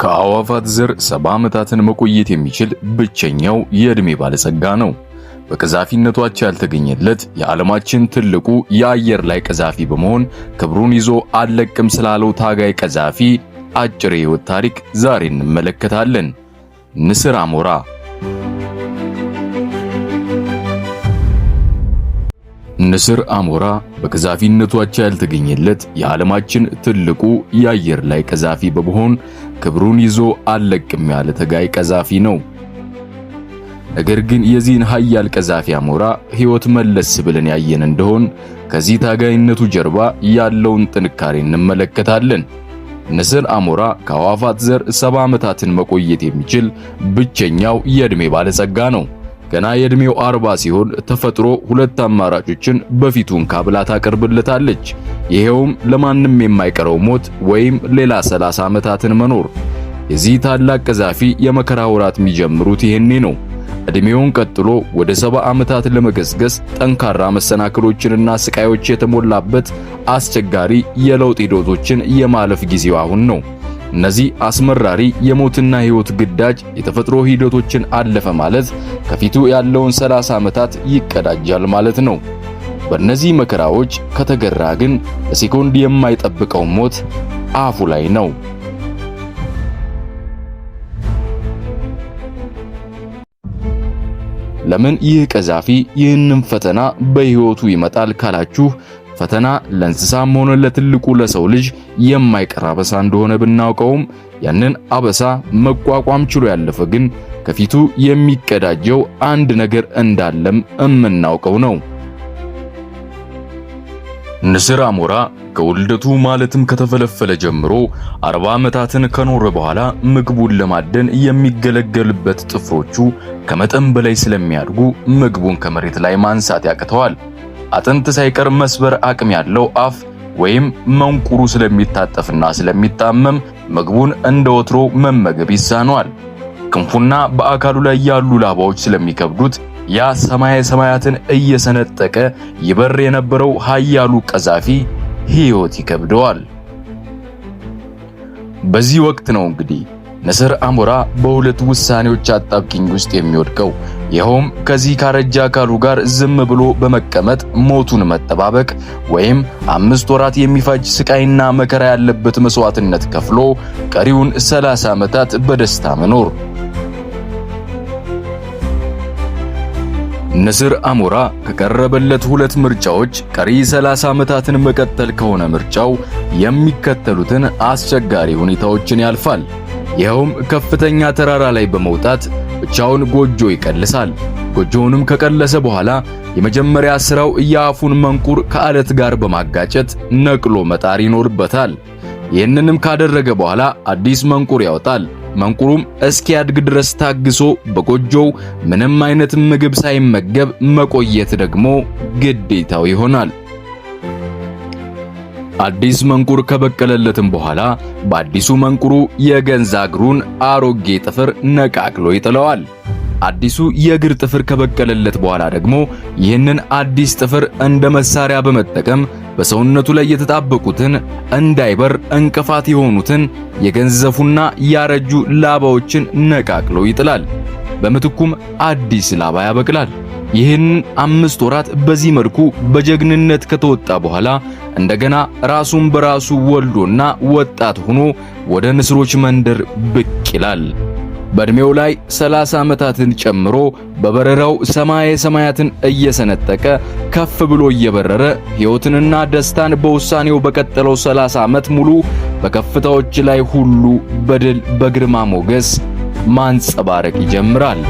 ከአዕዋፋት ዘር 70 ዓመታትን መቆየት የሚችል ብቸኛው የዕድሜ ባለጸጋ ነው። በቀዛፊነቷ ያልተገኘለት የዓለማችን ትልቁ የአየር ላይ ቀዛፊ በመሆን ክብሩን ይዞ አልለቅም ስላለው ታጋይ ቀዛፊ አጭር የሕይወት ታሪክ ዛሬ እንመለከታለን። ንስር አሞራ። ንስር አሞራ በቀዛፊነቷ ያልተገኘለት የዓለማችን ትልቁ የአየር ላይ ቀዛፊ በመሆን ክብሩን ይዞ አልለቅም ያለ ታጋይ ቀዛፊ ነው። ነገር ግን የዚህን ኃያል ቀዛፊ አሞራ ሕይወት መለስ ብለን ያየን እንደሆን ከዚህ ታጋይነቱ ጀርባ ያለውን ጥንካሬ እንመለከታለን። ንስር አሞራ ከአዕዋፋት ዘር 70 ዓመታትን መቆየት የሚችል ብቸኛው የዕድሜ ባለጸጋ ነው። ገና የዕድሜው 40 ሲሆን ተፈጥሮ ሁለት አማራጮችን በፊቱን ካብላ ታቀርብለታለች። ይሄውም ለማንም የማይቀረው ሞት ወይም ሌላ 30 ዓመታትን መኖር። የዚህ ታላቅ ቀዛፊ የመከራ ወራት የሚጀምሩት ይሄኔ ነው። ዕድሜውን ቀጥሎ ወደ 70 ዓመታት ለመገስገስ ጠንካራ መሰናክሎችንና ስቃዮች የተሞላበት አስቸጋሪ የለውጥ ሂደቶችን የማለፍ ጊዜው አሁን ነው። እነዚህ አስመራሪ የሞትና ሕይወት ግዳጅ የተፈጥሮ ሂደቶችን አለፈ ማለት ከፊቱ ያለውን 30 ዓመታት ይቀዳጃል ማለት ነው። በእነዚህ መከራዎች ከተገራ ግን ለሴኮንድ የማይጠብቀው ሞት አፉ ላይ ነው። ለምን ይህ ቀዛፊ ይህንን ፈተና በሕይወቱ ይመጣል ካላችሁ ፈተና ለእንስሳም ሆነ ለትልቁ ለሰው ልጅ የማይቀር አበሳ እንደሆነ ብናውቀውም ያንን አበሳ መቋቋም ችሎ ያለፈ ግን ከፊቱ የሚቀዳጀው አንድ ነገር እንዳለም የምናውቀው ነው። ንስር አሞራ ከውልደቱ ማለትም ከተፈለፈለ ጀምሮ 40 ዓመታትን ከኖረ በኋላ ምግቡን ለማደን የሚገለገልበት ጥፍሮቹ ከመጠን በላይ ስለሚያድጉ ምግቡን ከመሬት ላይ ማንሳት ያቅተዋል። አጥንት ሳይቀር መስበር አቅም ያለው አፍ ወይም መንቁሩ ስለሚታጠፍና ስለሚጣመም ምግቡን እንደ ወትሮ መመገብ ይሳነዋል። ክንፉና በአካሉ ላይ ያሉ ላባዎች ስለሚከብዱት ያ ሰማየ ሰማያትን እየሰነጠቀ ይበር የነበረው ኃያሉ ቀዛፊ ሕይወት ይከብደዋል። በዚህ ወቅት ነው እንግዲህ ንስር አሞራ በሁለት ውሳኔዎች አጣብቂኝ ውስጥ የሚወድቀው። ይኸውም ከዚህ ካረጃ አካሉ ጋር ዝም ብሎ በመቀመጥ ሞቱን መጠባበቅ ወይም 5 ወራት የሚፈጅ ስቃይና መከራ ያለበት መስዋዕትነት ከፍሎ ቀሪውን 30 ዓመታት በደስታ መኖር። ንስር አሞራ ከቀረበለት ሁለት ምርጫዎች ቀሪ 30 ዓመታትን መቀጠል ከሆነ ምርጫው የሚከተሉትን አስቸጋሪ ሁኔታዎችን ያልፋል። ይኸውም ከፍተኛ ተራራ ላይ በመውጣት ብቻውን ጎጆ ይቀልሳል። ጎጆውንም ከቀለሰ በኋላ የመጀመሪያ ስራው የአፉን መንቁር ከአለት ጋር በማጋጨት ነቅሎ መጣር ይኖርበታል። ይህንንም ካደረገ በኋላ አዲስ መንቁር ያወጣል። መንቁሩም እስኪያድግ ድረስ ታግሶ በጎጆው ምንም አይነት ምግብ ሳይመገብ መቆየት ደግሞ ግዴታው ይሆናል። አዲስ መንቁር ከበቀለለትም በኋላ በአዲሱ መንቁሩ የገንዛ እግሩን አሮጌ ጥፍር ነቃቅሎ ይጥለዋል። አዲሱ የእግር ጥፍር ከበቀለለት በኋላ ደግሞ ይህንን አዲስ ጥፍር እንደ መሳሪያ በመጠቀም በሰውነቱ ላይ የተጣበቁትን እንዳይበር እንቅፋት የሆኑትን የገንዘፉና ያረጁ ላባዎችን ነቃቅሎ ይጥላል። በምትኩም አዲስ ላባ ያበቅላል። ይህን 5 ወራት በዚህ መልኩ በጀግንነት ከተወጣ በኋላ እንደገና ራሱን በራሱ ወልዶና ወጣት ሆኖ ወደ ንስሮች መንደር ብቅ ይላል። በእድሜው ላይ 30 ዓመታትን ጨምሮ በበረራው ሰማየ ሰማያትን እየሰነጠቀ ከፍ ብሎ እየበረረ ሕይወትንና ደስታን በውሳኔው በቀጠለው 30 ዓመት ሙሉ በከፍታዎች ላይ ሁሉ በድል በግርማ ሞገስ ማንጸባረቅ ይጀምራል።